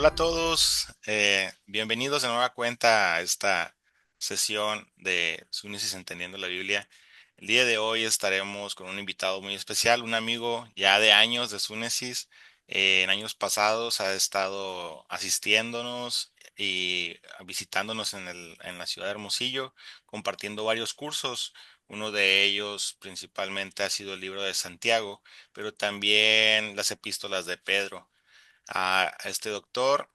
Hola a todos, bienvenidos de nueva cuenta a esta sesión de Súnesis Entendiendo la Biblia. El día de hoy estaremos con un invitado muy especial, un amigo ya de años de Súnesis. En años pasados ha estado asistiéndonos y visitándonos en la ciudad de Hermosillo, compartiendo varios cursos. Uno de ellos principalmente ha sido el libro de Santiago, pero también las epístolas de Pedro. Este doctor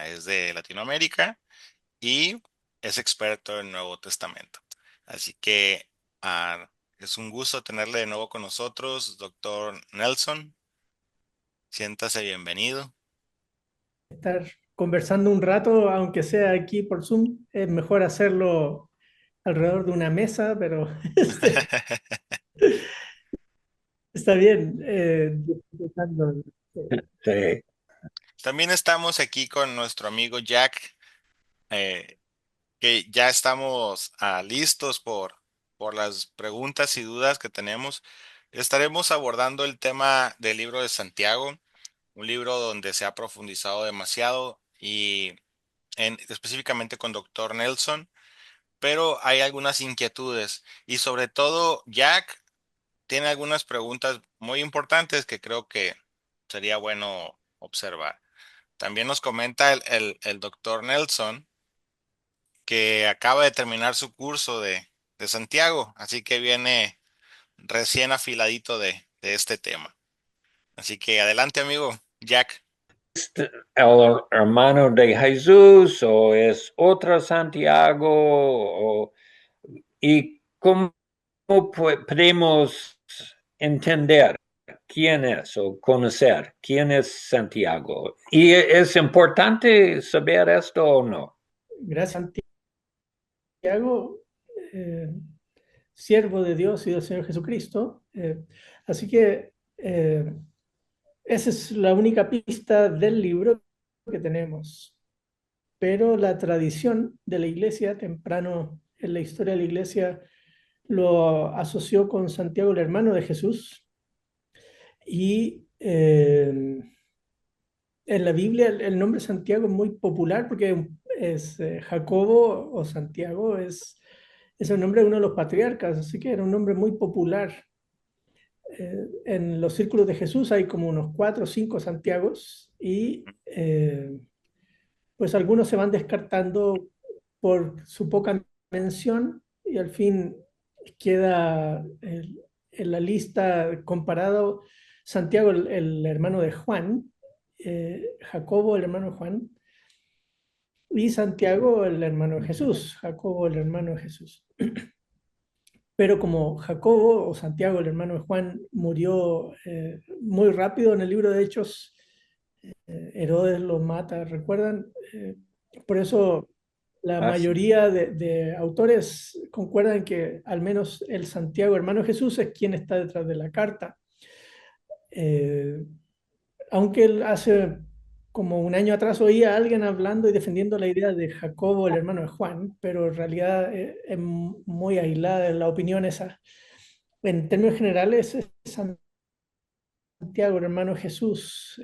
es de Latinoamérica y es experto en Nuevo Testamento. Así que es un gusto tenerle de nuevo con nosotros, doctor Nelson. Siéntase bienvenido. Estar conversando un rato, aunque sea aquí por Zoom, es mejor hacerlo alrededor de una mesa, pero está bien. Disfrutando. Sí. También estamos aquí con nuestro amigo Jack, eh, que ya estamos listos por las preguntas y dudas que tenemos. Estaremos abordando el tema del libro de Santiago, un libro donde se ha profundizado demasiado y específicamente con Doctor Nelson, pero hay algunas inquietudes y sobre todo Jack tiene algunas preguntas muy importantes que creo que sería bueno observar. También nos comenta el Doctor Nelson que acaba de terminar su curso de Santiago, así que viene recién afiladito de este tema. Así que adelante, amigo Jack. ¿El hermano de Jesús o es otro Santiago? ¿Y cómo podemos entender quién es o conocer quién es Santiago? ¿Y es importante saber esto o no? Gracias, Santiago, eh, siervo de Dios y del Señor Jesucristo. Así que esa es la única pista del libro que tenemos. Pero la tradición de la iglesia, temprano en la historia de la iglesia, lo asoció con Santiago, el hermano de Jesús, y en la Biblia el nombre Santiago es muy popular porque es Jacobo o Santiago es el nombre de uno de los patriarcas, así que era un nombre muy popular. En los círculos de Jesús hay como unos cuatro o cinco Santiagos y pues algunos se van descartando por su poca mención y al fin queda en la lista comparado Santiago, el hermano de Juan, Jacobo, el hermano de Juan, y Santiago, el hermano de Jesús, Jacobo, el hermano de Jesús. Pero como Jacobo o Santiago, el hermano de Juan, murió muy rápido en el libro de Hechos, Herodes lo mata, ¿recuerdan? Por eso la Así. mayoría de autores concuerdan que al menos el Santiago, hermano de Jesús, es quien está detrás de la carta. Eh, Aunque él hace como un año atrás oía a alguien hablando y defendiendo la idea de Jacobo, el hermano de Juan, pero en realidad es muy aislada la opinión esa. En términos generales, es Santiago, el hermano de Jesús,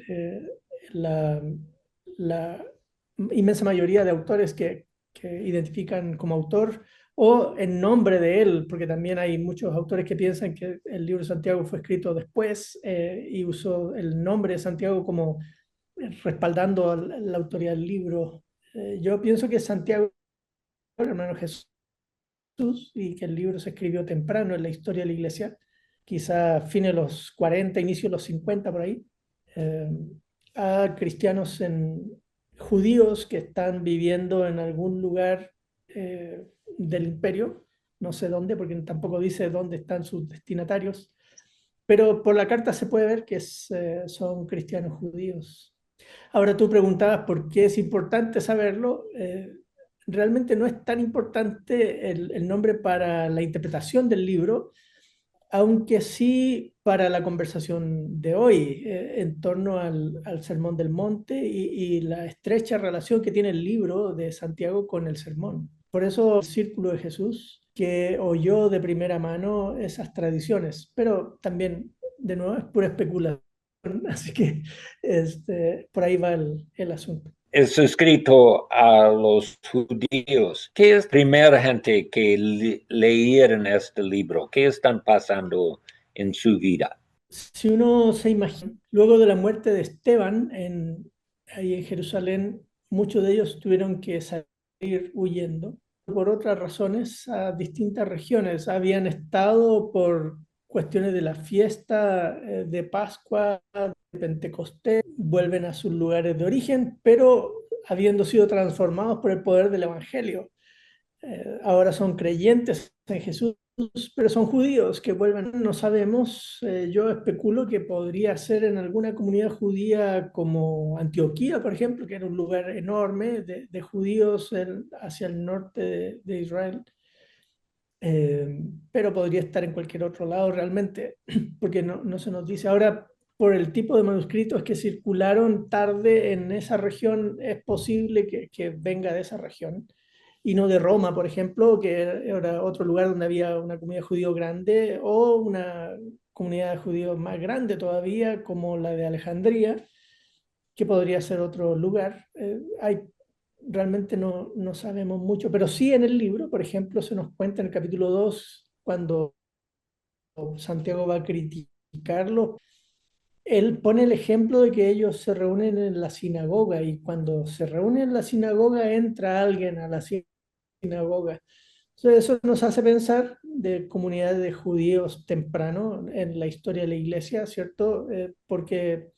la, la inmensa mayoría de autores que identifican como autor o en nombre de él, porque también hay muchos autores que piensan que el libro de Santiago fue escrito después y usó el nombre de Santiago como respaldando la autoría del libro. Yo pienso que Santiago, el hermano de Jesús, y que el libro se escribió temprano en la historia de la iglesia, quizá fines de los 40, inicio de los 50 por ahí, eh, a cristianos judíos que están viviendo en algún lugar del imperio, no sé dónde, porque tampoco dice dónde están sus destinatarios, pero por la carta se puede ver que son cristianos judíos. Ahora tú preguntabas por qué es importante saberlo. Realmente no es tan importante el nombre para la interpretación del libro, aunque sí para la conversación de hoy en torno al Sermón del Monte y la estrecha relación que tiene el libro de Santiago con el sermón. Por eso el círculo de Jesús, que oyó de primera mano esas tradiciones, pero también, de nuevo, es pura especulación. Así que por ahí va el asunto. Es escrito a los judíos. ¿Qué es la primera gente que leyeron este libro? ¿Qué están pasando en su vida? Si uno se imagina, luego de la muerte de Esteban ahí en Jerusalén, muchos de ellos tuvieron que salir huyendo por otras razones a distintas regiones. Habían estado por cuestiones de la fiesta de Pascua, de Pentecostés, vuelven a sus lugares de origen, pero habiendo sido transformados por el poder del Evangelio. Ahora son creyentes en Jesús, pero son judíos que vuelven, no sabemos. Yo especulo que podría ser en alguna comunidad judía como Antioquía, por ejemplo, que era un lugar enorme de judíos hacia el norte de Israel. Pero podría estar en cualquier otro lado realmente, porque no se nos dice. Ahora, por el tipo de manuscritos que circularon tarde en esa región, es posible que venga de esa región y no de Roma, por ejemplo, que era otro lugar donde había una comunidad judío grande o una comunidad de judíos más grande todavía, como la de Alejandría, que podría ser otro lugar. Realmente no sabemos mucho, pero sí en el libro, por ejemplo, se nos cuenta en el capítulo 2 cuando Santiago va a criticarlo, él pone el ejemplo de que ellos se reúnen en la sinagoga y cuando se reúnen en la sinagoga entra alguien a la sinagoga. Entonces eso nos hace pensar de comunidades de judíos temprano en la historia de la iglesia, ¿cierto? Porque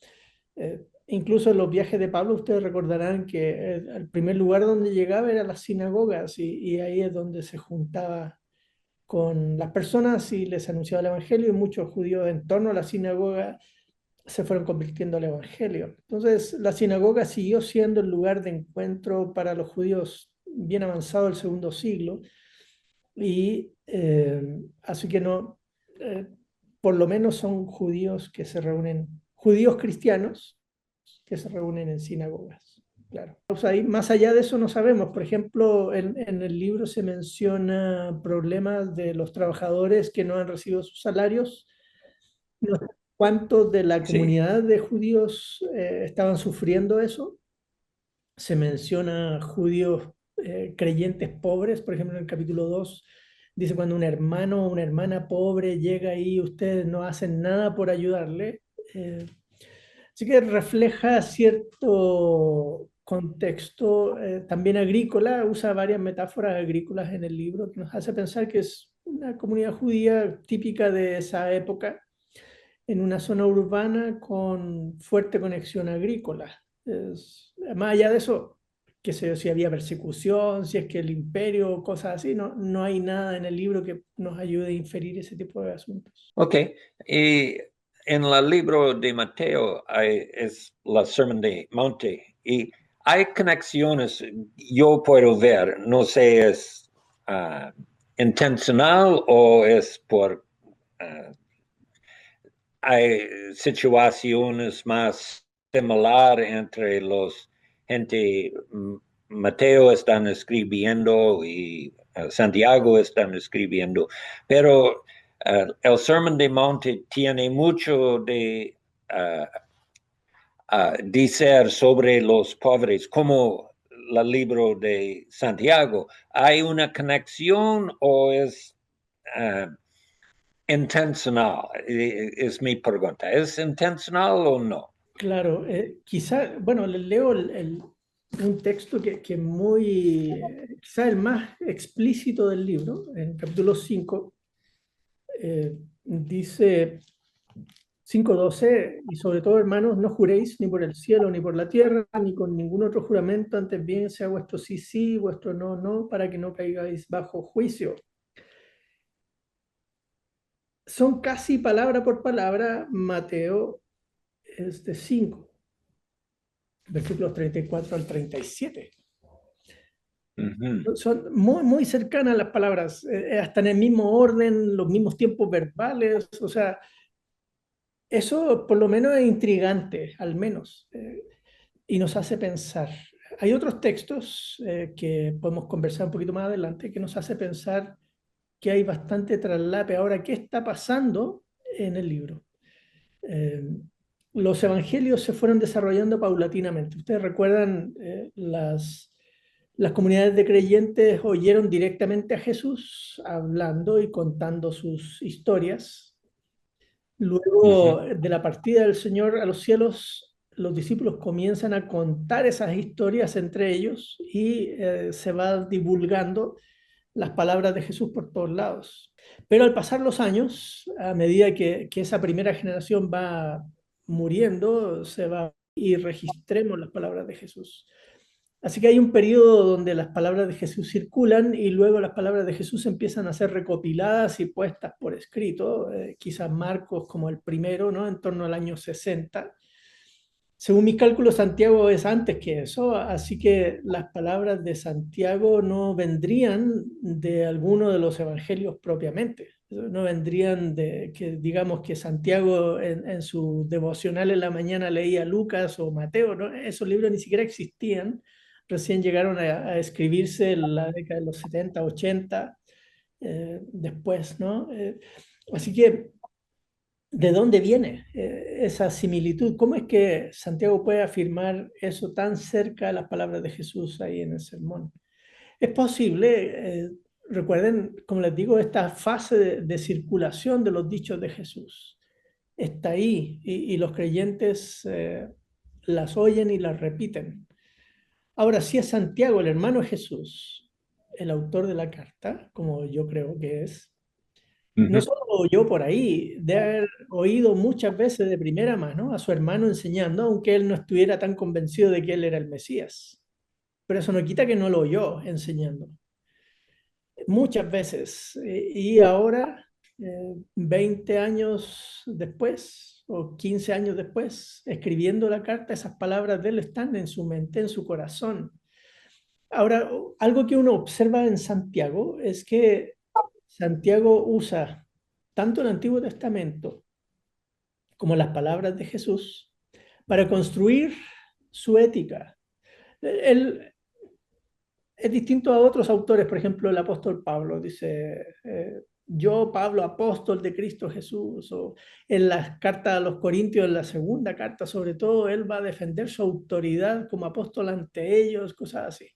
incluso en los viajes de Pablo ustedes recordarán que el primer lugar donde llegaba era las sinagogas y ahí es donde se juntaba con las personas y les anunciaba el Evangelio y muchos judíos en torno a la sinagoga se fueron convirtiendo al Evangelio. Entonces la sinagoga siguió siendo el lugar de encuentro para los judíos bien avanzado el segundo siglo y así que no, eh, por lo menos son judíos que se reúnen, judíos cristianos que se reúnen en sinagogas. Claro. O sea, más allá de eso no sabemos. Por ejemplo, en el libro se menciona problemas de los trabajadores que no han recibido sus salarios. No sé cuántos de la Sí. comunidad de judíos estaban sufriendo eso. Se menciona judíos creyentes pobres, por ejemplo, en el capítulo 2 dice cuando un hermano o una hermana pobre llega ahí, ustedes no hacen nada por ayudarle. Así que refleja cierto contexto también agrícola, usa varias metáforas agrícolas en el libro que nos hace pensar que es una comunidad judía típica de esa época en una zona urbana con fuerte conexión agrícola. Más allá de eso, qué sé yo, si había persecución, si es que el imperio, cosas así, no hay nada en el libro que nos ayude a inferir ese tipo de asuntos. Ok. Y en el libro de Mateo es la Sermón de Monte y hay conexiones, yo puedo ver, no sé, es intencional o es por hay situaciones más similares entre los gente. Mateo están escribiendo y Santiago están escribiendo, pero el Sermón de Monte tiene mucho de decir sobre los pobres, como el libro de Santiago. ¿Hay una conexión o es intencional? Es mi pregunta. ¿Es intencional o no? Claro, quizá, bueno, les leo un texto que muy, quizá el más explícito del libro, en capítulo 5, dice 5:12, y sobre todo, hermanos, no juréis ni por el cielo, ni por la tierra, ni con ningún otro juramento, antes bien sea vuestro sí, sí, vuestro no, no, para que no caigáis bajo juicio. Son casi palabra por palabra Mateo 5, versículos 34 al 37. Ujú. Son muy cercanas las palabras, hasta en el mismo orden, los mismos tiempos verbales, o sea, eso por lo menos es intrigante, al menos, y nos hace pensar. Hay otros textos que podemos conversar un poquito más adelante que nos hace pensar que hay bastante traslape. Ahora, ¿qué está pasando en el libro? Eh, los evangelios se fueron desarrollando paulatinamente. Ustedes recuerdan, las comunidades de creyentes oyeron directamente a Jesús hablando y contando sus historias. Luego de la partida del Señor a los cielos, los discípulos comienzan a contar esas historias entre ellos y se va divulgando las palabras de Jesús por todos lados. Pero al pasar los años, a medida que esa primera generación va muriendo, se va y registremos las palabras de Jesús. Así que hay un periodo donde las palabras de Jesús circulan y luego las palabras de Jesús empiezan a ser recopiladas y puestas por escrito, quizás Marcos como el primero, ¿no? En torno al año 60. Según mis cálculos, Santiago es antes que eso, así que las palabras de Santiago no vendrían de alguno de los evangelios propiamente, no vendrían de que, digamos, que Santiago en su devocional en la mañana leía Lucas o Mateo, ¿no? Esos libros ni siquiera existían, recién llegaron a escribirse en la década de los 70, 80, después, ¿no? Así que ¿de dónde viene esa similitud? ¿Cómo es que Santiago puede afirmar eso tan cerca de las palabras de Jesús ahí en el sermón? Es posible, recuerden, como les digo, esta fase de circulación de los dichos de Jesús está ahí y los creyentes las oyen y las repiten. Ahora, si es Santiago, el hermano de Jesús, el autor de la carta, como yo creo que es, no solo lo oyó por ahí, de haber oído muchas veces de primera mano a su hermano enseñando, aunque él no estuviera tan convencido de que él era el Mesías. Pero eso no quita que no lo oyó enseñando. Muchas veces. Y ahora, 20 años después o 15 años después, escribiendo la carta, esas palabras de él están en su mente, en su corazón. Ahora, algo que uno observa en Santiago es que Santiago usa tanto el Antiguo Testamento como las palabras de Jesús para construir su ética. Él es distinto a otros autores, por ejemplo, el apóstol Pablo dice, yo, Pablo, apóstol de Cristo Jesús, o en las cartas a los Corintios, en la segunda carta, sobre todo, él va a defender su autoridad como apóstol ante ellos, cosas así.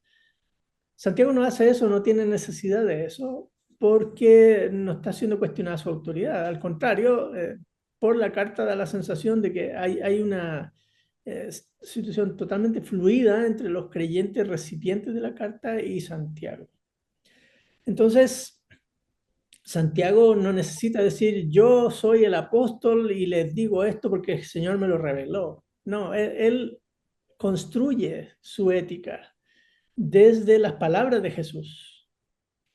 Santiago no hace eso, no tiene necesidad de eso, porque no está siendo cuestionada su autoridad. Al contrario, por la carta da la sensación de que hay una situación totalmente fluida entre los creyentes recipientes de la carta y Santiago. Entonces, Santiago no necesita decir yo soy el apóstol y les digo esto porque el Señor me lo reveló. No, él construye su ética desde las palabras de Jesús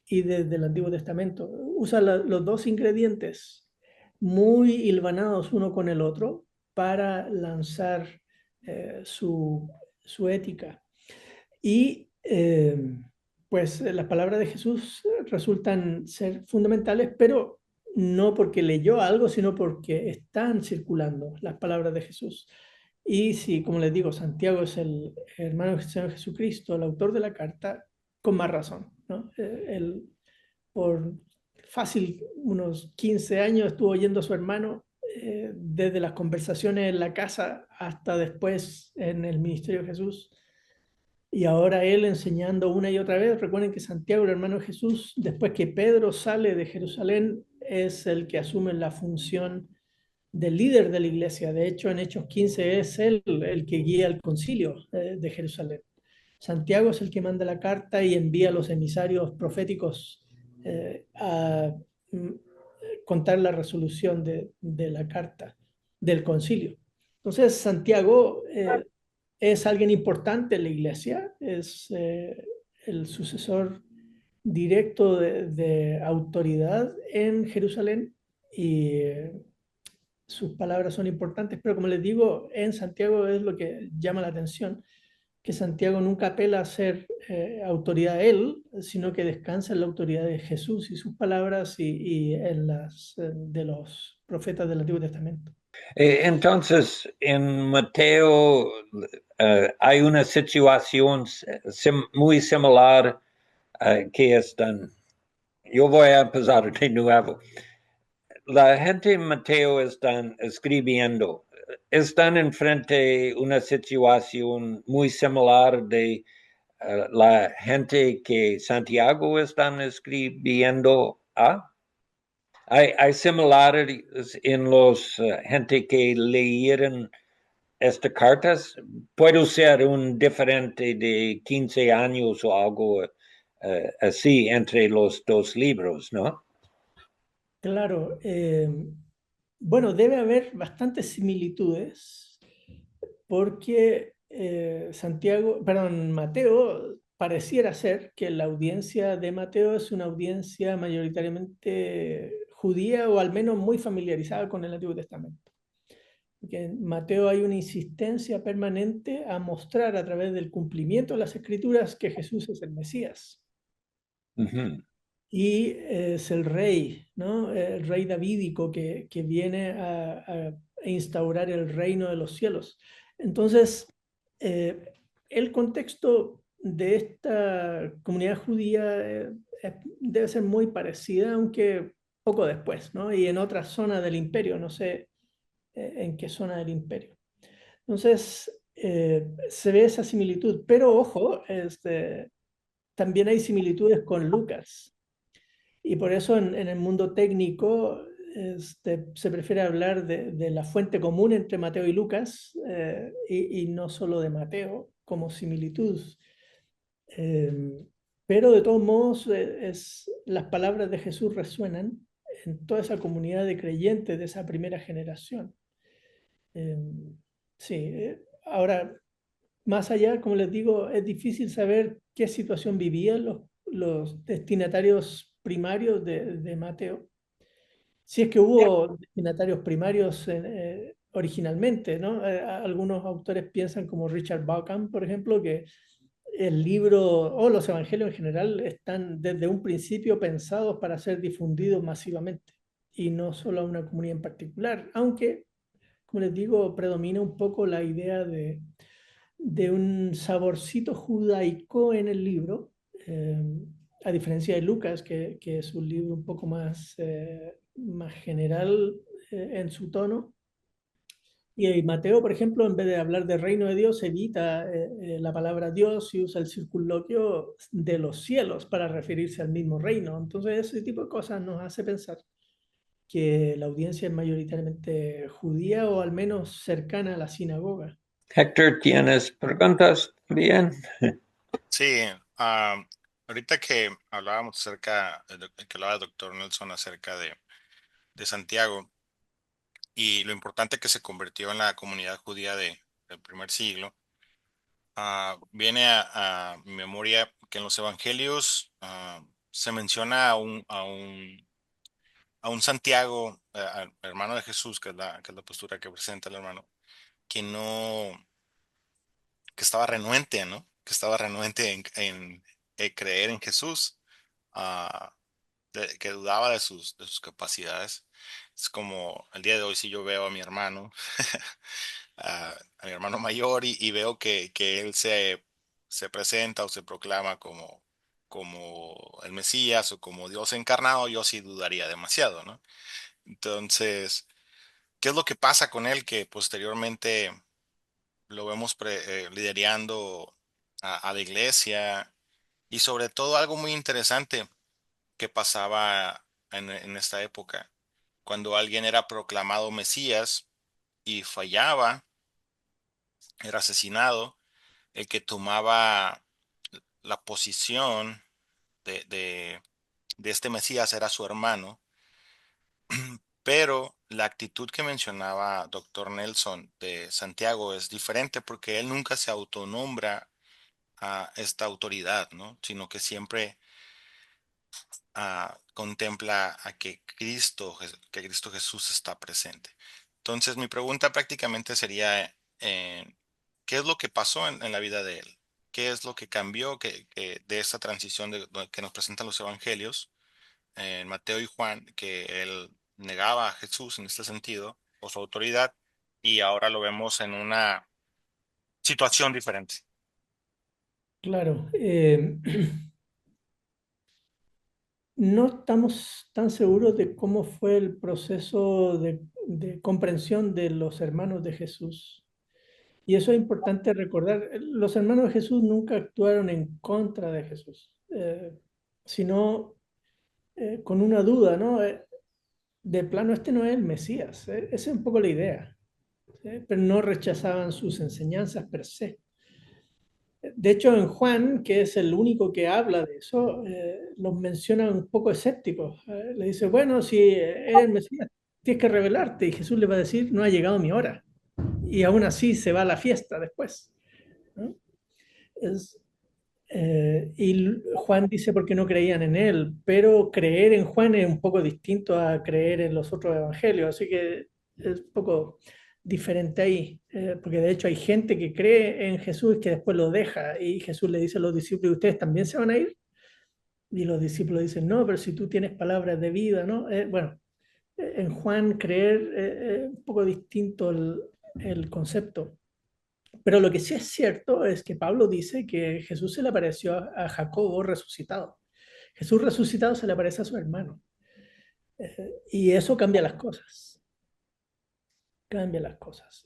y desde el Antiguo Testamento. Usa los dos ingredientes muy hilvanados uno con el otro para lanzar su ética. Y pues las palabras de Jesús resultan ser fundamentales, pero no porque leyó algo, sino porque están circulando las palabras de Jesús. Y si, como les digo, Santiago es el hermano del Señor Jesucristo, el autor de la carta, con más razón, ¿no? Él, por fácil, unos 15 años estuvo oyendo a su hermano, desde las conversaciones en la casa hasta después en el ministerio de Jesús. Y ahora él enseñando una y otra vez. Recuerden que Santiago, el hermano de Jesús, después que Pedro sale de Jerusalén, es el que asume la función del líder de la iglesia. De hecho, en Hechos 15 es él el que guía el concilio de Jerusalén. Santiago es el que manda la carta y envía a los emisarios proféticos a contar la resolución de la carta del concilio. Entonces, Santiago es alguien importante en la iglesia, es el sucesor directo de autoridad en Jerusalén y sus palabras son importantes, pero como les digo, en Santiago es lo que llama la atención, que Santiago nunca apela a ser autoridad él, sino que descansa en la autoridad de Jesús y sus palabras y en las de los profetas del Antiguo Testamento. Entonces, en Mateo hay una situación muy similar que están. Yo voy a empezar de nuevo. La gente en Mateo están escribiendo están enfrente de una situación muy similar de la gente que Santiago están escribiendo a. Hay similares en los gente que leyeron estas cartas. Puede ser un diferente de 15 años o algo así entre los dos libros, ¿no? Claro, bueno, debe haber bastantes similitudes porque Mateo pareciera ser que la audiencia de Mateo es una audiencia mayoritariamente judía o al menos muy familiarizada con el Antiguo Testamento. Porque en Mateo hay una insistencia permanente a mostrar a través del cumplimiento de las Escrituras que Jesús es el Mesías Ujú. y es el rey, ¿no? El rey davídico que viene a instaurar el reino de los cielos. Entonces, eh, el contexto de esta comunidad judía debe ser muy parecida, aunque poco después, ¿no? Y en otra zona del imperio, no sé en qué zona del imperio. Entonces, se ve esa similitud, pero ojo, también hay similitudes con Lucas. Y por eso en el mundo técnico se prefiere hablar de la fuente común entre Mateo y Lucas y no solo de Mateo como similitud. Eh, pero de todos modos, las palabras de Jesús resuenan en toda esa comunidad de creyentes de esa primera generación. Eh, sí, ahora, más allá, como les digo, es difícil saber qué situación vivían los destinatarios primarios de Mateo. Si es que hubo destinatarios primarios originalmente, ¿no? Algunos autores piensan, como Richard Bauckham, por ejemplo, que el libro o los evangelios en general están desde un principio pensados para ser difundidos masivamente y no solo a una comunidad en particular, aunque, como les digo, predomina un poco la idea de un saborcito judaico en el libro, eh, a diferencia de Lucas, que es un libro un poco más general en su tono. Y Mateo, por ejemplo, en vez de hablar del reino de Dios, evita la palabra Dios y usa el circunloquio de los cielos para referirse al mismo reino. Entonces, ese tipo de cosas nos hace pensar que la audiencia es mayoritariamente judía o al menos cercana a la sinagoga. Héctor, ¿tienes preguntas? Bien. Sí, ahorita que hablábamos acerca, que hablaba el doctor Nelson acerca de Santiago y lo importante que se convirtió en la comunidad judía del primer siglo, viene a mi memoria que en los evangelios se menciona a un Santiago, al hermano de Jesús, que es la postura que presenta el hermano, que no, que estaba renuente, ¿no? Que estaba renuente en creer en Jesús, ah, que dudaba de sus capacidades. Es como el día de hoy si yo veo a mi hermano, a mi hermano mayor y veo que él se presenta o se proclama como el Mesías o como Dios encarnado, yo sí dudaría demasiado, ¿no? Entonces, ¿qué es lo que pasa con él que posteriormente lo vemos liderando a la iglesia? Y sobre todo algo muy interesante que pasaba en esta época, cuando alguien era proclamado Mesías y fallaba, era asesinado, el que tomaba la posición de, de, de este Mesías era su hermano, pero la actitud que mencionaba doctor Nelson de Santiago es diferente porque él nunca se autonombra a esta autoridad, ¿no? Sino que siempre contempla a que Cristo Jesús está presente. Entonces, mi pregunta prácticamente sería, ¿qué es lo que pasó en la vida de él? ¿Qué es lo que cambió de esta transición que nos presentan los evangelios en Mateo y Juan, que él negaba a Jesús en este sentido, o su autoridad, y ahora lo vemos en una situación diferente? Claro, no estamos tan seguros de cómo fue el proceso de comprensión de los hermanos de Jesús. Y eso es importante recordar. Los hermanos de Jesús nunca actuaron en contra de Jesús, sino con una duda, ¿no? De plano, este no es el Mesías. Esa es un poco la idea. Pero no rechazaban sus enseñanzas per se. De hecho, en Juan, que es el único que habla de eso, los menciona un poco escépticos. Le dice, bueno, si eres el Mesías, tienes que revelarte. Y Jesús le va a decir, no ha llegado mi hora. Y aún así se va a la fiesta después, ¿no? Es, y Juan dice porque no creían en él, pero creer en Juan es un poco distinto a creer en los otros evangelios, así que es un poco diferente ahí, porque de hecho hay gente que cree en Jesús que después lo deja y Jesús le dice a los discípulos, ¿ustedes también se van a ir? Y los discípulos dicen, no, pero si tú tienes palabras de vida, ¿no? Bueno, en Juan creer es un poco distinto el concepto. Pero lo que sí es cierto es que Pablo dice que Jesús se le apareció a Jacobo resucitado. Jesús resucitado se le aparece a su hermano. Y eso cambia las cosas. Cambia las cosas.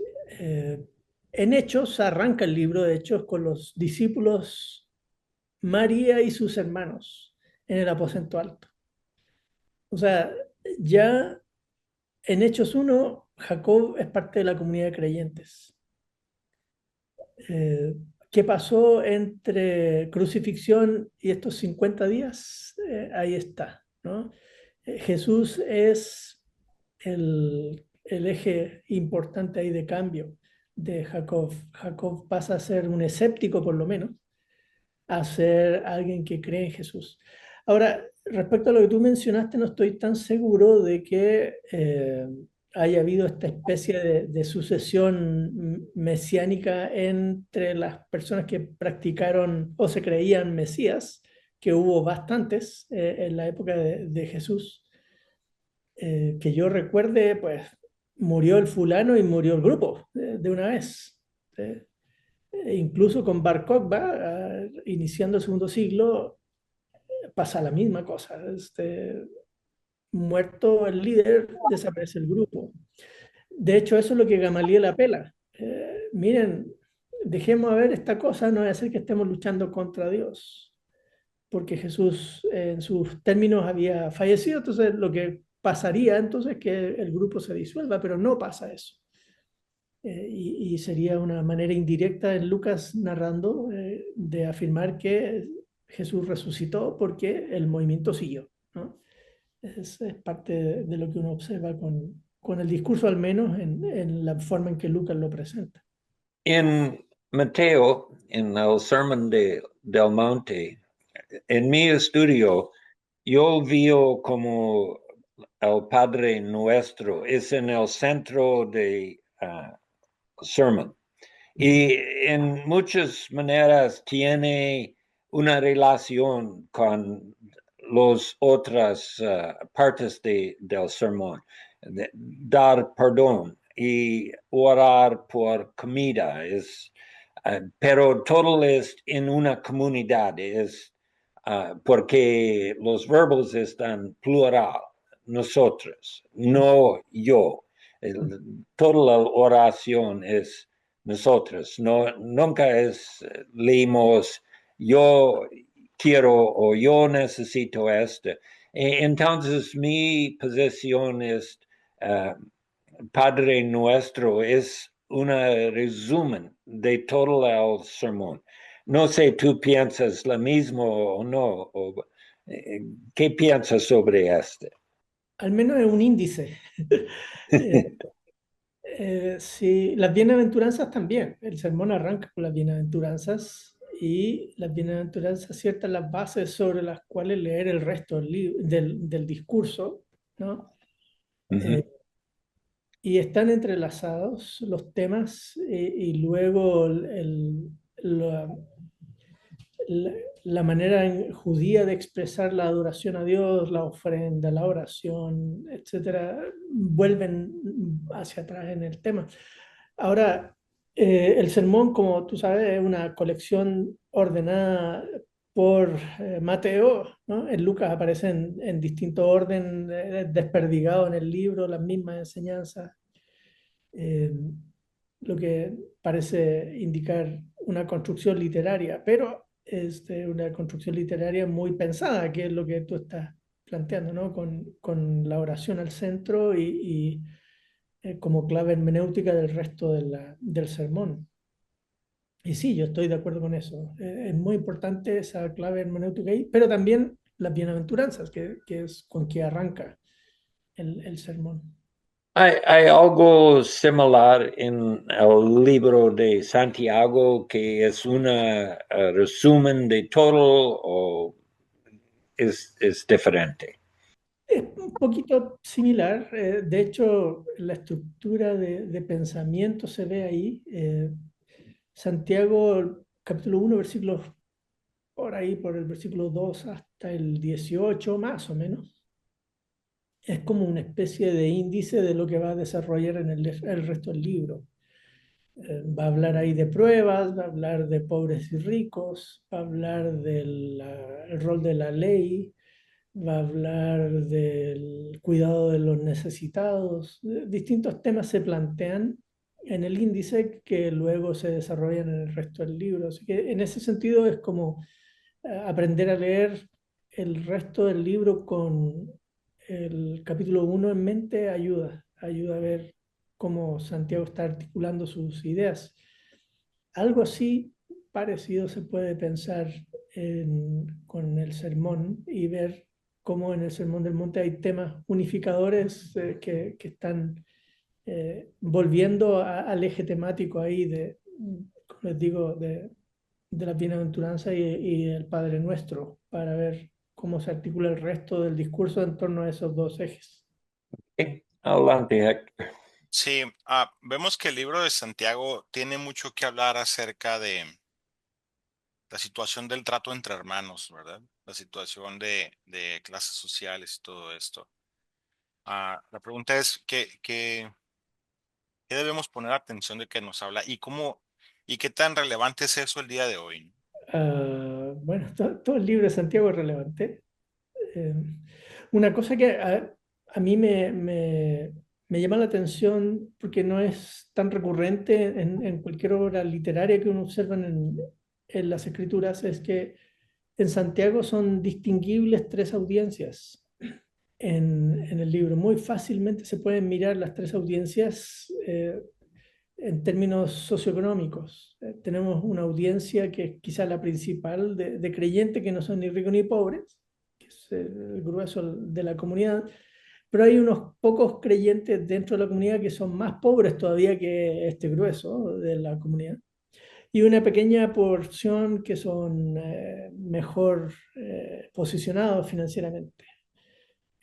En Hechos arranca el libro de Hechos con los discípulos María y sus hermanos en el aposento alto. O sea, ya en Hechos 1, Jacob es parte de la comunidad de creyentes. ¿Qué pasó entre crucifixión y estos 50 días? Ahí está, ¿no? Jesús es el eje importante ahí de cambio de Jacob. Jacob pasa a ser un escéptico, por lo menos, a ser alguien que cree en Jesús. Ahora, respecto a lo que tú mencionaste, no estoy tan seguro de que haya habido esta especie de sucesión mesiánica entre las personas que practicaron o se creían mesías, que hubo bastantes en la época de Jesús. Que yo recuerde, pues murió el fulano y murió el grupo de una vez. Incluso con Bar Kokhba, iniciando el segundo siglo, pasa la misma cosa. Muerto el líder, desaparece el grupo. De hecho, eso es lo que Gamaliel apela. Miren, dejemos a ver esta cosa, no va a ser que estemos luchando contra Dios, porque Jesús en sus términos había fallecido, entonces lo que pasaría entonces es que el grupo se disuelva, pero no pasa eso. Y sería una manera indirecta en Lucas narrando de afirmar que Jesús resucitó porque el movimiento siguió, ¿no? Es parte de lo que uno observa con el discurso, al menos en la forma en que Lucas lo presenta. En Mateo, en el Sermón del Monte, en mi estudio, yo veo como el Padre Nuestro es en el centro de sermón. Y en muchas maneras tiene una relación con las otras partes del sermón. Dar perdón y orar por comida, pero todo es en una comunidad, porque los verbos están plural, nosotros, no yo. Toda la oración es nosotros, nunca leímos yo quiero o yo necesito esto. Entonces mi posición es Padre Nuestro es un resumen de todo el sermón. No sé, ¿tú piensas lo mismo o no? ¿Qué piensas sobre esto? Al menos es un índice. Sí, las bienaventuranzas también. El sermón arranca con las bienaventuranzas y las bienaventuranzas ciertas las bases sobre las cuales leer el resto del discurso, ¿no? Y están entrelazados los temas y luego la, la manera judía de expresar la adoración a Dios, la ofrenda, la oración, etcétera, vuelven hacia atrás en el tema. Ahora, el sermón, como tú sabes, es una colección ordenada por Mateo, ¿no? En Lucas aparecen en distinto orden, desperdigado en el libro, las mismas enseñanzas, eh, lo que parece indicar una construcción literaria, pero es una construcción literaria muy pensada, que es lo que tú estás planteando, ¿no? Con la oración al centro y como clave hermenéutica del resto del sermón. Y sí, yo estoy de acuerdo con eso. Es muy importante esa clave hermenéutica ahí, pero también las bienaventuranzas, que es con que arranca el sermón. Hay algo similar en el libro de Santiago que es un resumen de todo o es diferente. Es un poquito similar, de hecho, la estructura de pensamiento se ve ahí. Santiago, capítulo 1, versículos por ahí, por el versículo 2 hasta el 18 más o menos. Es como una especie de índice de lo que va a desarrollar en el resto del libro. Va a hablar ahí de pruebas, va a hablar de pobres y ricos, va a hablar del el rol de la ley, va a hablar del cuidado de los necesitados. Distintos temas se plantean en el índice que luego se desarrollan en el resto del libro. Así que en ese sentido es como aprender a leer el resto del libro con el capítulo 1 en mente ayuda a ver cómo Santiago está articulando sus ideas. Algo así parecido se puede pensar con el sermón y ver cómo en el Sermón del Monte hay temas unificadores que están volviendo al eje temático ahí como les digo, de las bienaventuranzas y el Padre Nuestro, para ver cómo se articula el resto del discurso en torno a esos dos ejes. Adelante, Héctor. Sí, vemos que el libro de Santiago tiene mucho que hablar acerca de la situación del trato entre hermanos, ¿verdad? La situación de clases sociales y todo esto. La pregunta es, ¿qué debemos poner atención de que nos habla y cómo y qué tan relevante es eso el día de hoy? Bueno, todo el libro de Santiago es relevante. Eh, una cosa que a mí me llama la atención porque no es tan recurrente en cualquier obra literaria que uno observa en las escrituras es que en Santiago son distinguibles tres audiencias en el libro. Muy fácilmente se pueden mirar las tres audiencias en términos socioeconómicos. Tenemos una audiencia que es quizá la principal de creyentes que no son ni ricos ni pobres, que es el grueso de la comunidad, pero hay unos pocos creyentes dentro de la comunidad que son más pobres todavía que este grueso de la comunidad. Y una pequeña porción que son mejor posicionados financieramente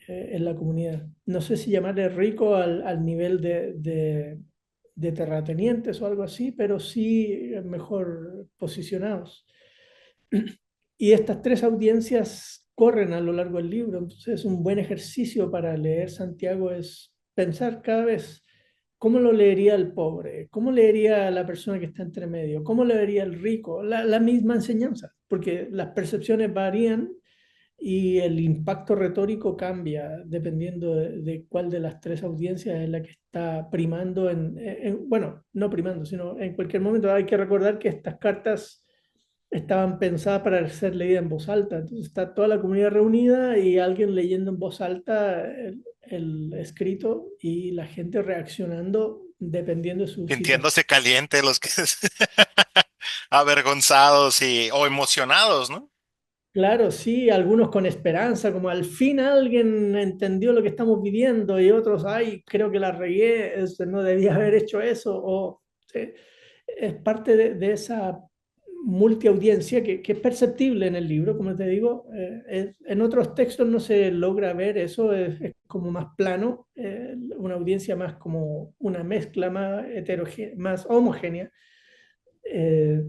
en la comunidad. No sé si llamarle rico al nivel de terratenientes o algo así, pero sí mejor posicionados. Y estas tres audiencias corren a lo largo del libro, entonces un buen ejercicio para leer Santiago es pensar cada vez cómo lo leería el pobre, cómo leería la persona que está entre medio, cómo leería el rico, la misma enseñanza, porque las percepciones varían y el impacto retórico cambia dependiendo de cuál de las tres audiencias es la que está primando bueno, no primando, sino en cualquier momento. Hay que recordar que estas cartas estaban pensadas para ser leídas en voz alta, entonces está toda la comunidad reunida y alguien leyendo en voz alta el escrito y la gente reaccionando dependiendo de su situación. Sintiéndose caliente los que avergonzados o emocionados, ¿no? Claro, sí, algunos con esperanza, como al fin alguien entendió lo que estamos viviendo y otros, ay, creo que la regué, no debía haber hecho eso, sí, es parte de esa multiaudiencia que es perceptible en el libro, como te digo, en otros textos no se logra ver eso, es como más plano, una audiencia más como una mezcla más heterogénea, más homogénea. Eh,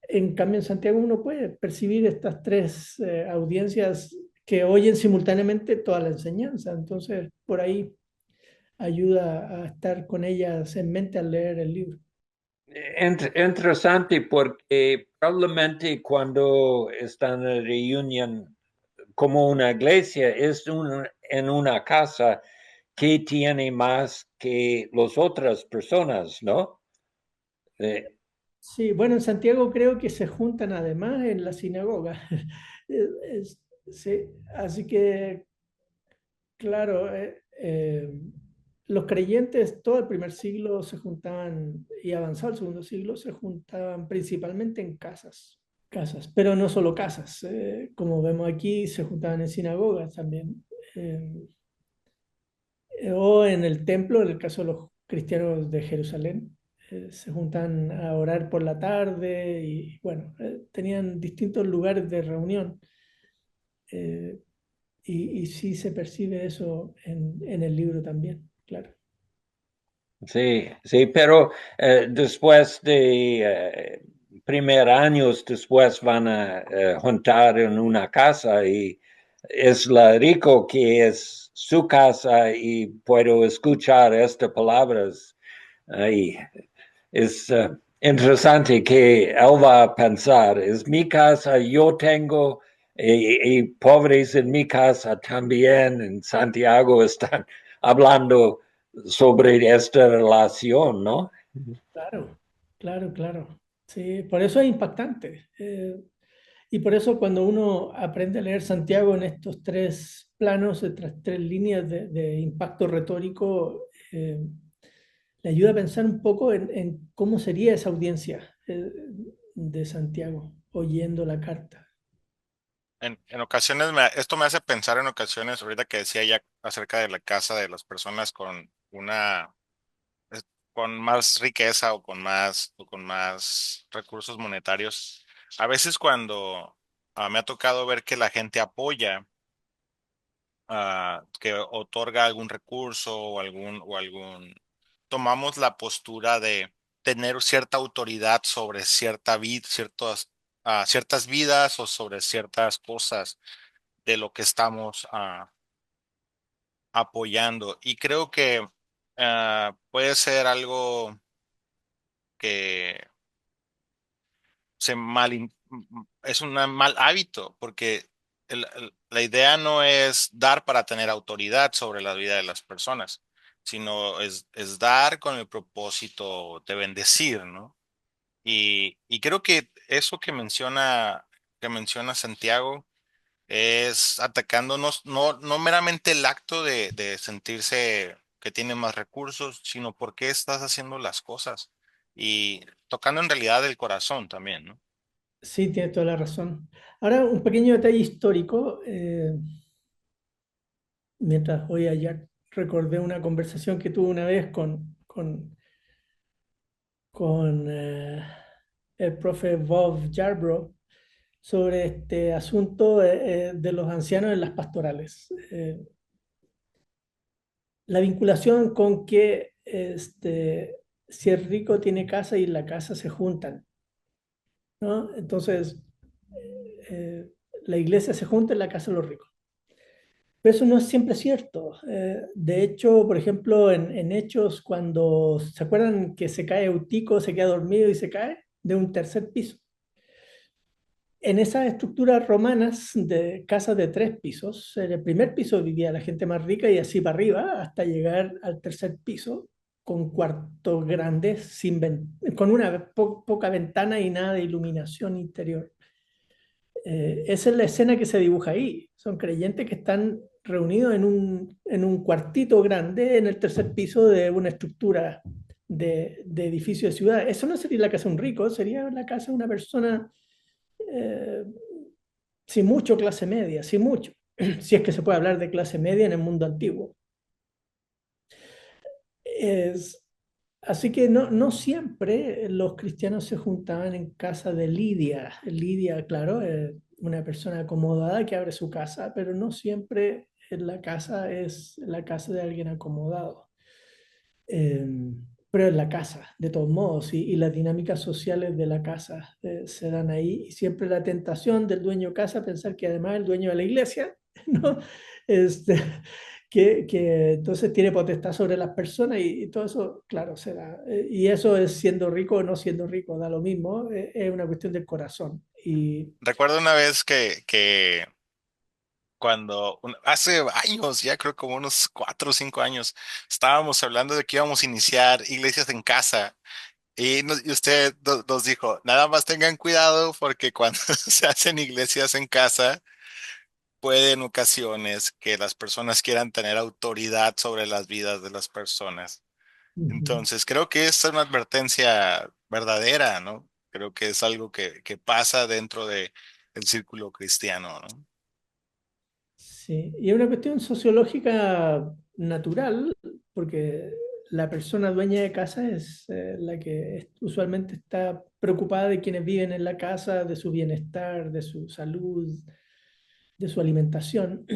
en cambio, en Santiago uno puede percibir estas tres audiencias que oyen simultáneamente toda la enseñanza. Entonces, por ahí ayuda a estar con ellas en mente al leer el libro. Interesante porque probablemente cuando están en reunión como una iglesia es en una casa que tiene más que las otras personas, ¿no? Eh, Sí, bueno, en Santiago creo que se juntan además en la sinagoga. Sí, así que, claro, los creyentes todo el primer siglo se juntaban y avanzado el segundo siglo se juntaban principalmente en casas, pero no solo casas. Como vemos aquí, se juntaban en sinagogas también. eh, o en el templo, en el caso de los cristianos de Jerusalén, se juntan a orar por la tarde y bueno, tenían distintos lugares de reunión. eh, y sí se percibe eso en el libro también, claro. sí, sí, pero después de primer años después van a juntar en una casa y es la rico que es su casa y puedo escuchar estas palabras ahí. Es interesante que él va a pensar, es mi casa, yo tengo, y pobres en mi casa también, en Santiago están hablando sobre esta relación, ¿no? Claro, claro, claro. Sí, por eso es impactante. Y por eso cuando uno aprende a leer Santiago en estos tres planos, estas tres líneas de impacto retórico, le ayuda a pensar un poco en cómo sería esa audiencia de Santiago oyendo la carta. En ocasiones, esto me hace pensar en ocasiones, ahorita que decía ya acerca de la casa de las personas con eh, con más riqueza o con más recursos monetarios. A veces cuando me ha tocado ver que la gente apoya, que otorga algún recurso tomamos la postura de tener cierta autoridad sobre cierta vida, ciertas vidas o sobre ciertas cosas de lo que estamos apoyando. Y creo que puede ser algo que es un mal hábito, porque la idea no es dar para tener autoridad sobre la vida de las personas, sino es dar con el propósito de bendecir, ¿no? Y creo que eso que menciona Santiago es atacándonos, no meramente el acto de sentirse que tiene más recursos, sino por qué estás haciendo las cosas y tocando en realidad el corazón también, ¿no? Sí, tiene toda la razón. Ahora, un pequeño detalle histórico. Mientras oía Jack, recordé una conversación que tuve una vez con el profe Bob Yarbrough sobre este asunto de los ancianos en las pastorales. La vinculación con que si es rico tiene casa y en la casa se juntan, ¿no? Entonces, eh, la iglesia se junta en la casa de los ricos. Pero eso no es siempre cierto. De hecho, por ejemplo, en Hechos, cuando se acuerdan que se cae Eutico, se queda dormido y se cae de un tercer piso. En esas estructuras romanas de casas de tres pisos, en el primer piso vivía la gente más rica y así para arriba hasta llegar al tercer piso con cuartos grandes, con una poca ventana y nada de iluminación interior. Esa es la escena que se dibuja ahí. Son creyentes que están reunidos en un cuartito grande en el tercer piso de una estructura de edificio de ciudad. Eso no sería la casa de un rico, sería la casa de una persona eh, sin mucho clase media, sin mucho, si es que se puede hablar de clase media en el mundo antiguo. Es, Así que no siempre los cristianos se juntaban en casa de Lidia. Lidia, claro, es una persona acomodada que abre su casa, pero no siempre la casa es la casa de alguien acomodado. Eh, pero en la casa, de todos modos, y las dinámicas sociales de la casa se dan ahí. Y siempre la tentación del dueño de casa pensar que además el dueño de la iglesia, ¿no? Este, que entonces tiene potestad sobre las personas y todo eso, claro, se da. Y eso es siendo rico o no siendo rico, da lo mismo, es una cuestión del corazón. Y Recuerdo una vez que hace años, ya creo como unos 4 o 5 años, estábamos hablando de que íbamos a iniciar iglesias en casa. Y usted nos dijo, nada más tengan cuidado porque cuando se hacen iglesias en casa, puede en ocasiones que las personas quieran tener autoridad sobre las vidas de las personas. ujú. Entonces, creo que es una advertencia verdadera, ¿no? Creo que es algo que pasa dentro de el círculo cristiano, ¿no? Sí, y es una cuestión sociológica natural, porque la persona dueña de casa es la que usualmente está preocupada de quienes viven en la casa, de su bienestar, de su salud, de su alimentación.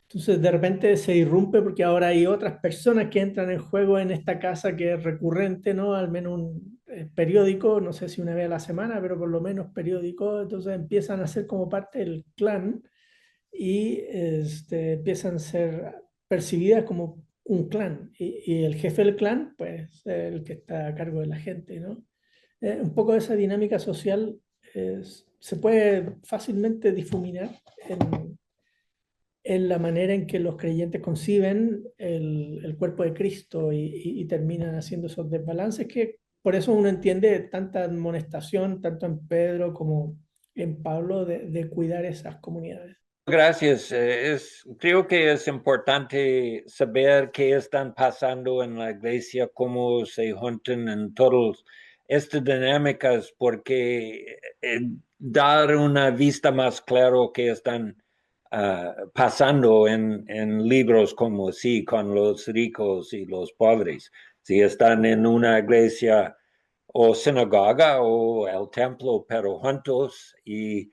Entonces de repente se irrumpe porque ahora hay otras personas que entran en juego en esta casa que es recurrente, ¿no? Al menos un periódico, no sé si una vez a la semana, pero por lo menos periódico. Entonces empiezan a ser como parte del clan y empiezan a ser percibidas como un clan. Y el jefe del clan, pues el que está a cargo de la gente, ¿no? Un poco de esa dinámica social se puede fácilmente difuminar en la manera en que los creyentes conciben el cuerpo de Cristo y terminan haciendo esos desbalances que por eso uno entiende tanta amonestación, tanto en Pedro como en Pablo, de cuidar esas comunidades. Gracias. Creo que es importante saber qué están pasando en la iglesia, cómo se juntan en todas estas dinámicas, porque dar una vista más claro qué están pasando en libros como sí, con los ricos y los pobres. Si están en una iglesia o sinagoga o el templo, pero juntos y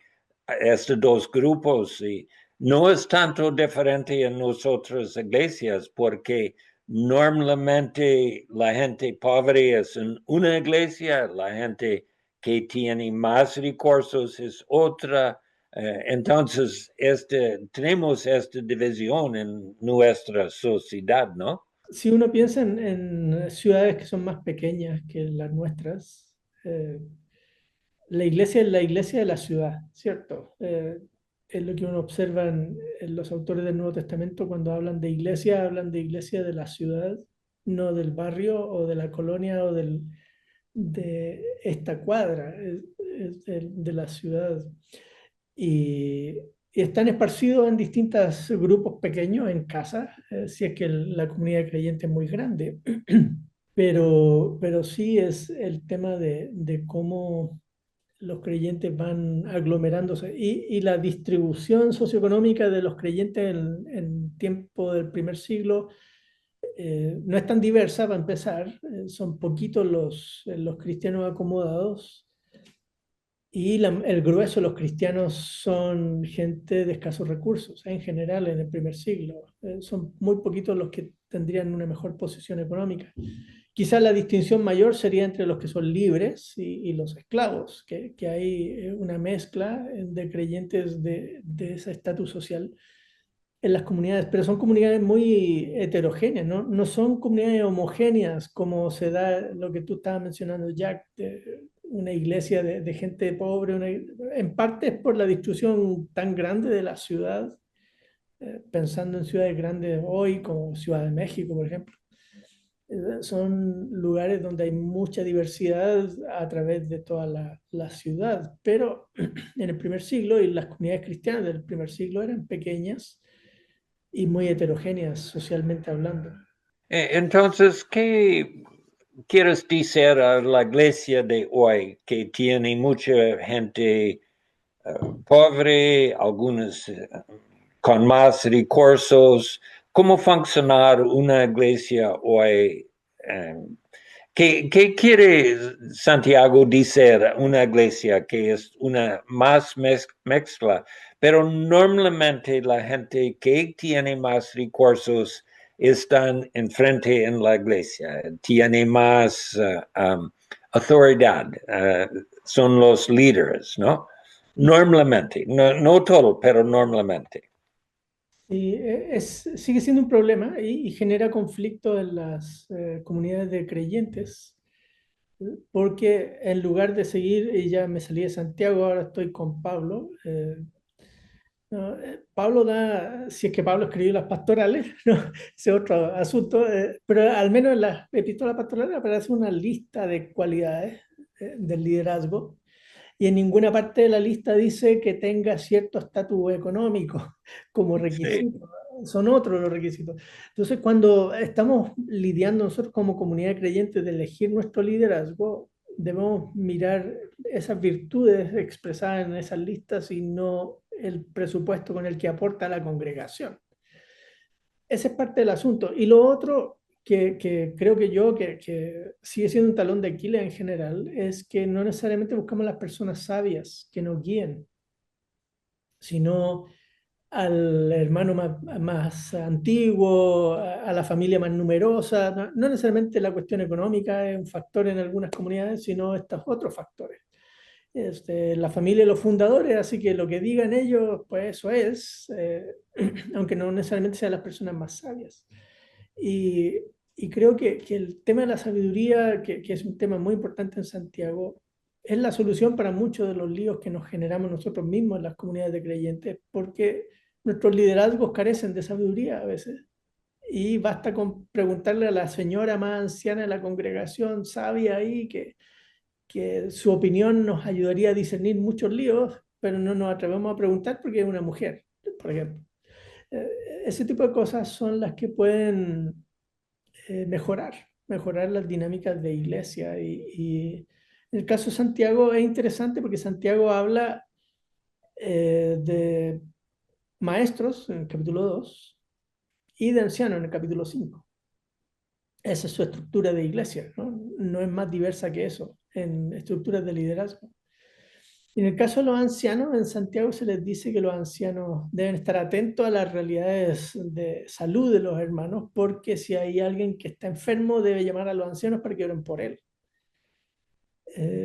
estos dos grupos y no es tanto diferente en nosotras iglesias porque normalmente la gente pobre es en una iglesia, la gente que tiene más recursos es otra. Entonces, tenemos esta división en nuestra sociedad, ¿no? Si uno piensa en ciudades que son más pequeñas que las nuestras, la iglesia es la iglesia de la ciudad, ¿cierto? Es lo que uno observa en los autores del Nuevo Testamento cuando hablan de iglesia de la ciudad, no del barrio o de la colonia o de esta cuadra, de la ciudad. Y, y están esparcidos en distintos grupos pequeños en casa, si es que la comunidad creyente es muy grande. Pero sí es el tema de cómo los creyentes van aglomerándose y la distribución socioeconómica de los creyentes en tiempo del primer siglo no es tan diversa para empezar, son poquitos los cristianos acomodados y el grueso de los cristianos son gente de escasos recursos, en general en el primer siglo. Son muy poquitos los que tendrían una mejor posición económica. Quizás la distinción mayor sería entre los que son libres y los esclavos, que hay una mezcla de creyentes de ese estatus social en las comunidades, pero son comunidades muy heterogéneas, ¿no? No son comunidades homogéneas como se da lo que tú estabas mencionando, Jack, una iglesia de gente pobre, en parte es por la distribución tan grande de la ciudad, pensando en ciudades grandes hoy como Ciudad de México, por ejemplo. Son lugares donde hay mucha diversidad a través de toda la ciudad, pero en el primer siglo y las comunidades cristianas del primer siglo eran pequeñas y muy heterogéneas socialmente hablando. Entonces, ¿qué quieres decir a la iglesia de hoy que tiene mucha gente pobre, algunos con más recursos? ¿Cómo funcionar una iglesia hoy? Eh, ¿Qué quiere Santiago decir una iglesia que es una más mezcla? Pero normalmente la gente que tiene más recursos están enfrente en la iglesia, tiene más autoridad, son los líderes, ¿no? Normalmente, no todo, pero normalmente. Y sigue siendo un problema y genera conflicto en las comunidades de creyentes, porque en lugar de seguir, y ya me salí de Santiago, ahora estoy con Pablo. No, Pablo da, si es que Pablo escribió las pastorales, no, ese es otro asunto, pero al menos en las epístolas pastorales aparece una lista de cualidades del liderazgo y en ninguna parte de la lista dice que tenga cierto estatus económico como Sí, requisito. Son otros los requisitos. Entonces, cuando estamos lidiando nosotros como comunidad creyente de elegir nuestro liderazgo, debemos mirar esas virtudes expresadas en esas listas y no el presupuesto con el que aporta la congregación. Ese es parte del asunto. Y lo otro que creo que sigue siendo un talón de Aquiles en general es que no necesariamente buscamos las personas sabias que nos guíen, sino al hermano más antiguo, a la familia más numerosa. No, no necesariamente la cuestión económica es un factor en algunas comunidades, sino estos otros factores. La familia de los fundadores, así que lo que digan ellos, pues eso es, aunque no necesariamente sean las personas más sabias. Y, y creo que el tema de la sabiduría, que es un tema muy importante en Santiago, es la solución para muchos de los líos que nos generamos nosotros mismos en las comunidades de creyentes, porque nuestros liderazgos carecen de sabiduría a veces. Y basta con preguntarle a la señora más anciana de la congregación, sabia ahí, que su opinión nos ayudaría a discernir muchos líos, pero no nos atrevemos a preguntar porque es una mujer, por ejemplo. Eh, Ese tipo de cosas son las que pueden mejorar las dinámicas de iglesia. Y en el caso de Santiago es interesante porque Santiago habla de maestros en el capítulo 2 y de ancianos en el capítulo 5. Esa es su estructura de iglesia, ¿no? No es más diversa que eso en estructuras de liderazgo. Y en el caso de los ancianos, en Santiago se les dice que los ancianos deben estar atentos a las realidades de salud de los hermanos, porque si hay alguien que está enfermo, debe llamar a los ancianos para que oren por él.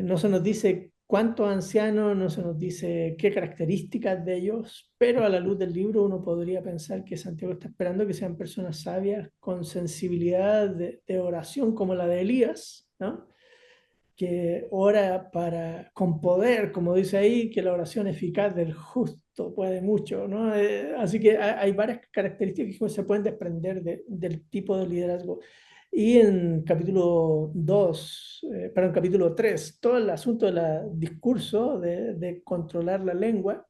No se nos dice cuántos ancianos, no se nos dice qué características de ellos, pero a la luz del libro uno podría pensar que Santiago está esperando que sean personas sabias con sensibilidad de oración como la de Elías, ¿no? Que ora con poder, como dice ahí, que la oración eficaz del justo puede mucho, ¿no? Así que hay varias características que se pueden desprender del tipo de liderazgo. Y en capítulo 2 perdón, capítulo 3 todo el asunto del discurso, de controlar la lengua,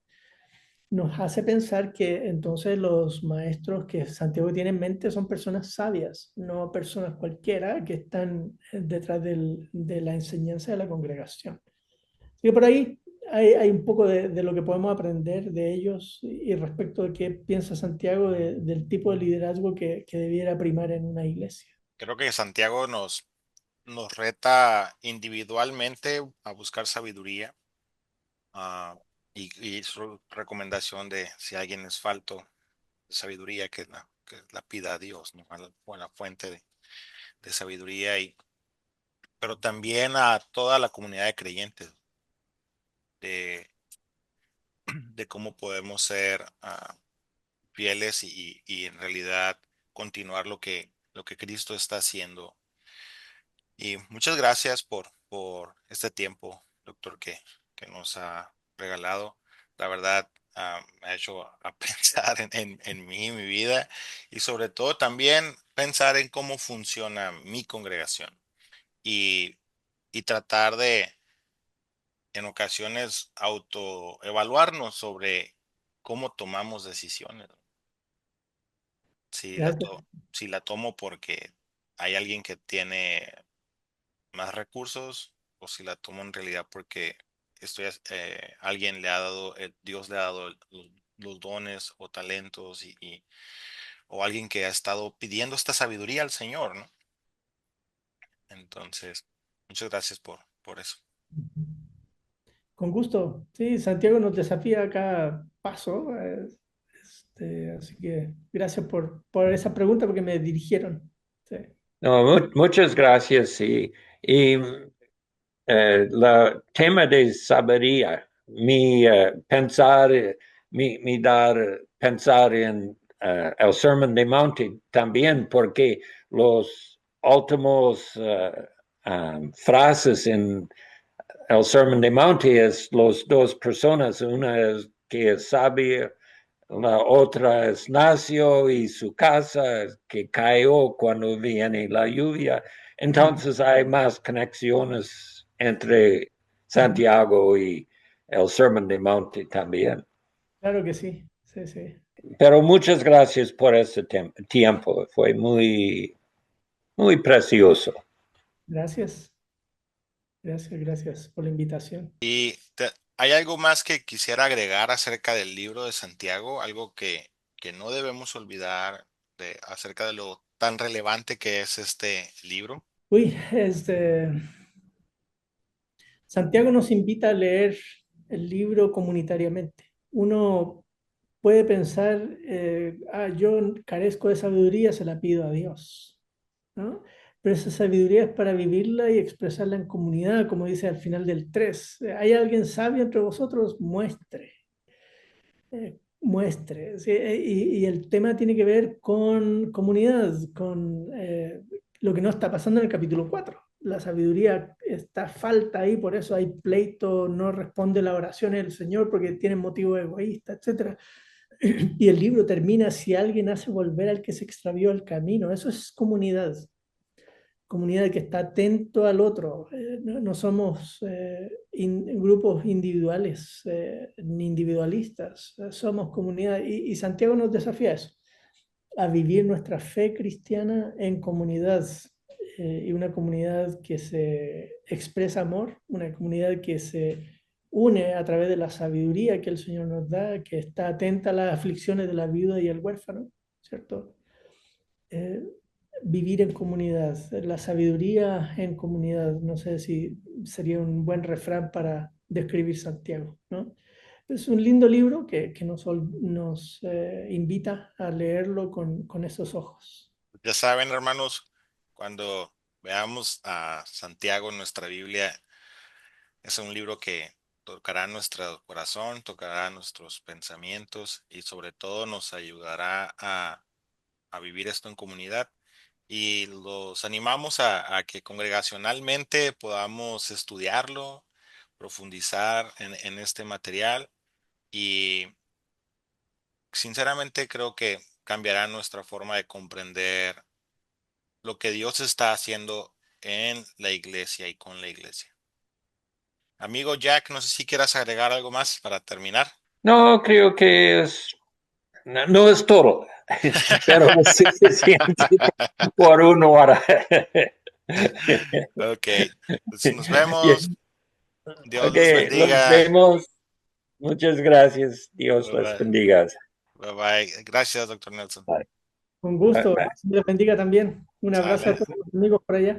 nos hace pensar que entonces los maestros que Santiago tiene en mente son personas sabias, no personas cualquiera que están detrás de la enseñanza de la congregación. Y por ahí hay un poco de lo que podemos aprender de ellos y respecto de qué piensa Santiago del tipo de liderazgo que debiera primar en una iglesia. Creo que Santiago nos reta individualmente a buscar sabiduría, ah, y su recomendación de si alguien es falto de sabiduría, que la pida a Dios, ¿no? A la buena fuente de sabiduría, pero también a toda la comunidad de creyentes de, de cómo podemos ser fieles y en realidad continuar lo que Cristo está haciendo. Y muchas gracias por este tiempo, doctor, que nos ha regalado. La verdad, me ha hecho a pensar en mí, mi vida, y sobre todo también pensar en cómo funciona mi congregación y, y tratar de, en ocasiones, autoevaluarnos sobre cómo tomamos decisiones. Si la, Gracias. to- si la tomo porque hay alguien que tiene más recursos, o si la tomo en realidad porque alguien le ha dado, Dios le ha dado los dones o talentos, o alguien que ha estado pidiendo esta sabiduría al Señor, ¿no? Entonces, muchas gracias por eso. Con gusto. Sí, Santiago nos desafía a cada paso. Así que gracias por esa pregunta porque me dirigieron. Sí. no, muchas gracias. Y el tema de sabiduría, mi pensar, mi dar, pensar en el Sermon de Monte también, porque los últimos frases en el Sermon de Monte es las dos personas, una es que es sabia, la otra es nacio y su casa que cayó cuando viene la lluvia. Entonces hay más conexiones entre Santiago y el Sermon de Monte también. Claro que sí, sí, sí. Pero muchas gracias por este tiempo. Fue muy, muy precioso. Gracias, gracias por la invitación. ¿Hay algo más que quisiera agregar acerca del libro de Santiago? Algo que no debemos olvidar acerca de lo tan relevante que es este libro. Uy, Santiago nos invita a leer el libro comunitariamente. Uno puede pensar, yo carezco de sabiduría, se la pido a Dios, ¿no? Pero esa sabiduría es para vivirla y expresarla en comunidad, como dice al final del 3. ¿Hay alguien sabio entre vosotros? Muestre. Muestre. ¿Sí? Y el tema tiene que ver con comunidad, con lo que no está pasando en el capítulo 4. La sabiduría está falta ahí, por eso hay pleito, no responde la oración del Señor porque tienen motivo egoísta, etc. Y el libro termina: si alguien hace volver al que se extravió el camino. Eso es comunidad. Comunidad que está atento al otro. No somos grupos individuales ni individualistas. Somos comunidad. Y Santiago nos desafía a eso, a vivir nuestra fe cristiana en comunidad. Y una comunidad que se expresa amor, una comunidad que se une a través de la sabiduría que el Señor nos da, que está atenta a las aflicciones de la viuda y el huérfano, ¿cierto? Eh, Vivir en comunidad, la sabiduría en comunidad, no sé si sería un buen refrán para describir Santiago, ¿no? Es un lindo libro que nos invita a leerlo con esos ojos. Ya saben, hermanos, cuando veamos a Santiago en nuestra Biblia, es un libro que tocará nuestro corazón, tocará nuestros pensamientos y sobre todo nos ayudará a vivir esto en comunidad. Y los animamos a que congregacionalmente podamos estudiarlo, profundizar en este material y sinceramente creo que cambiará nuestra forma de comprender lo que Dios está haciendo en la iglesia y con la iglesia. Amigo Jack, no sé si quieras agregar algo más para terminar. No, creo que no es todo, pero es suficiente por una hora. Ok, pues nos vemos. Dios Ok, les los bendiga. vemos. Muchas gracias. Dios Bye les bye. bendiga. Bye bye. Gracias, doctor Nelson. Un Bye, gusto, bye. Dios bendiga también. Un abrazo a Sale. todos los amigos por allá.